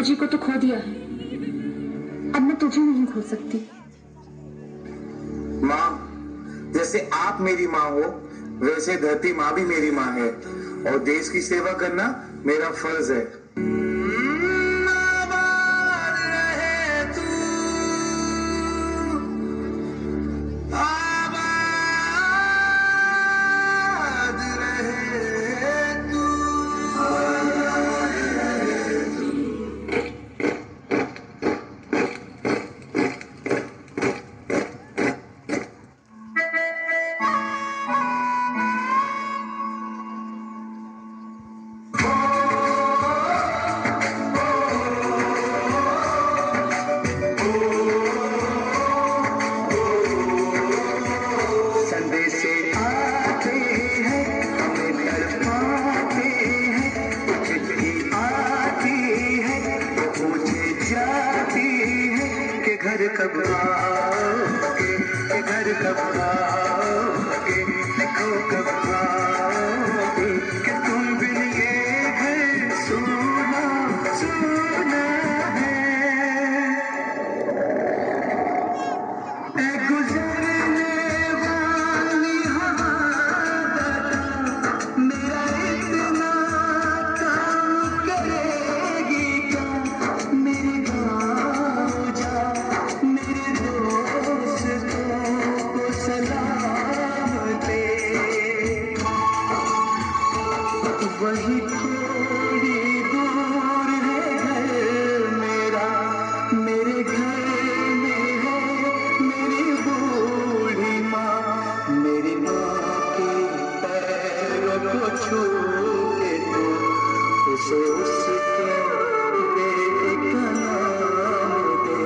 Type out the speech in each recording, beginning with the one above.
पिताजी को तो खो दिया है, अब मैं तुझे नहीं खो सकती। माँ, जैसे आप मेरी माँ हो वैसे धरती माँ भी मेरी माँ है और देश की सेवा करना मेरा फर्ज है। घर कब आओगे, घर कब आओगे, देखो कब आओगे कि तुम बिन ये घर सुना सुना है। गुजरने वाली हवा मेरा इतना काम करेगी क्या, मेरे गाँव जा वही थोड़ी दूर है घर मेरा, मेरे घर में है मेरी बूढ़ी माँ, मेरी माँ के पैरों को छू के तो उसे उसके बेटा नाम दे।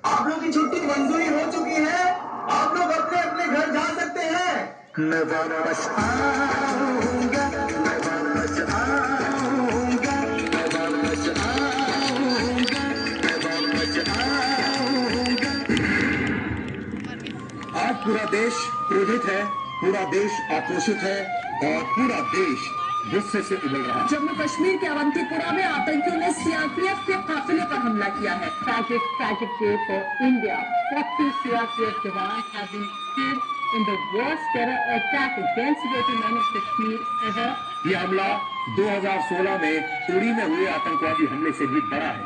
आप लोग की छुट्टी मंजूरी हो चुकी है, आप लोग अपने अपने घर जा सकते हैं। मैं वापस आऊंगा, मैं वापस आऊंगा, मैं वापस आऊंगा, मैं वापस आऊंगा। आज पूरा देश क्रोधित है, पूरा देश आक्रोशित है और पूरा देश गुस्से से उबल रहा है। जम्मू कश्मीर के अवंतीपुरा में आतंकियों ने सीआरपीएफ के काफिले पर हमला किया है। Tragic day for India. 40 CRPF jawans have been killed in the worst terror attack against civilian men of Kashmir ever. ये हमला 2016 में उड़ी में हुए आतंकवादी हमले से भी बड़ा है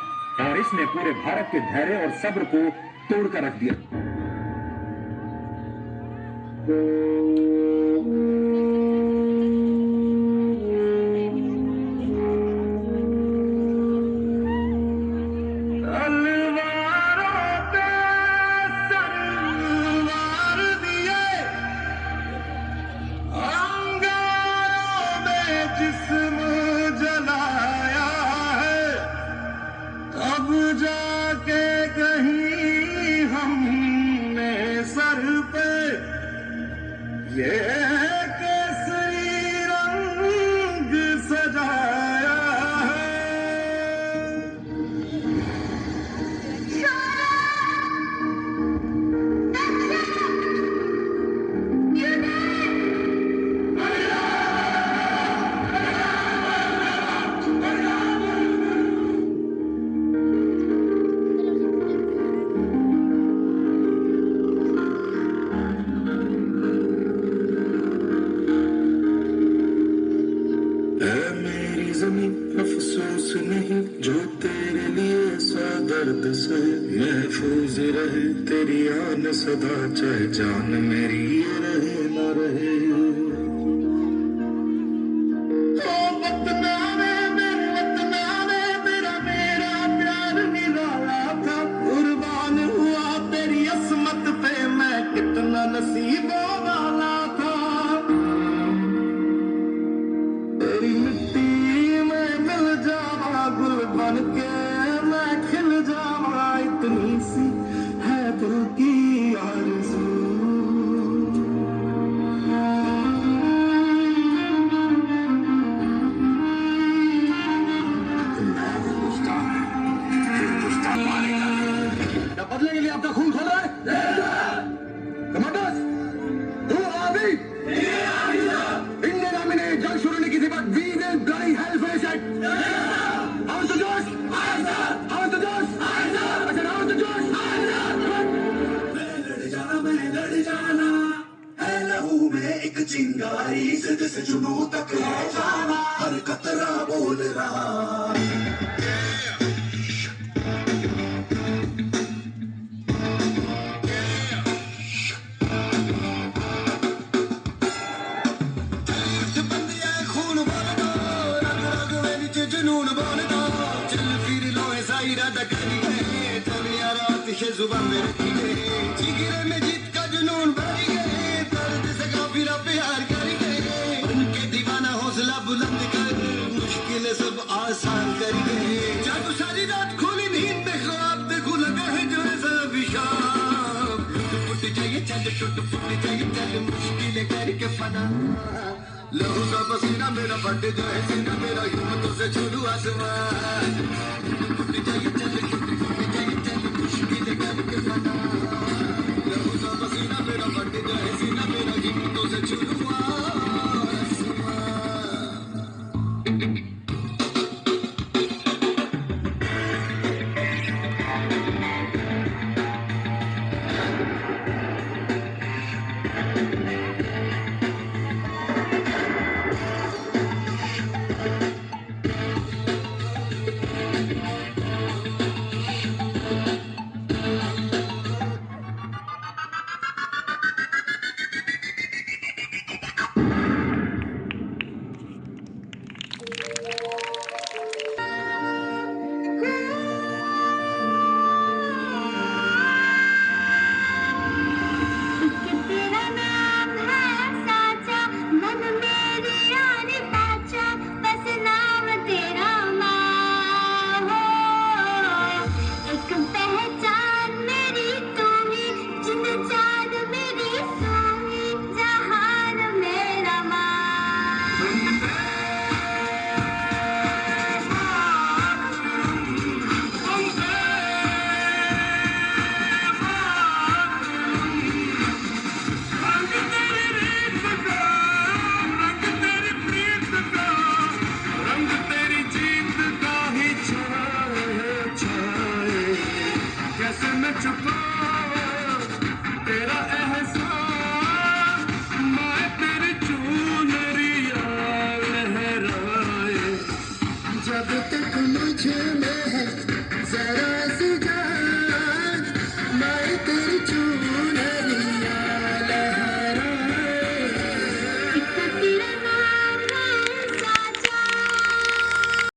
और इसने पूरे भारत के धैर्य और सब्र को तोड़कर रख दिया। जाके कहीं हमने सर पे ये केसरी रंग सजाया है। अफसोस नहीं जो तेरे लिए सा दर्द से महफूज रहे तेरी आन सदा, चाहे जान मेरी ये रहे न रहे। ओ वतनावे मेरे वतनावे, तेरा मेरा प्यार निराला था, कुर्बान हुआ तेरी असमत पे मैं कितना नसीबों वाला था। तेरी मिट्टी गुल बन के मैं खिल जावा, इतनी सी है दिल की आरज़ू। मुंह में एक चिंगारी, जिद से जुनू तक है जाना, हर कतरा बोल रहा। जुबान में रखी गए, जिगरे में जीत का जुनून भरी गए, दर्द से काफिला प्यार करी गए, उनके दीवाना हौसला बुलंद कर, मुश्किलें सब आसान कर गए। जादू सारी रात खोली नींद में ख्वाब देखो लगा है जो ऐसा अभिशाप, टूट जाइए चल, टूट जाइए चल, मुश्किलें करके फना। लहू का पसीना मेरा फट जाए सीना मेरा, हिम्मतों से छू आसमान। टूट जाइए चल, टूट जाइए चल, मुश्किलें करके फना। लहू का पसीना मेरा फट जाए सीना मेरा, हिम्मतों से छू आसमान।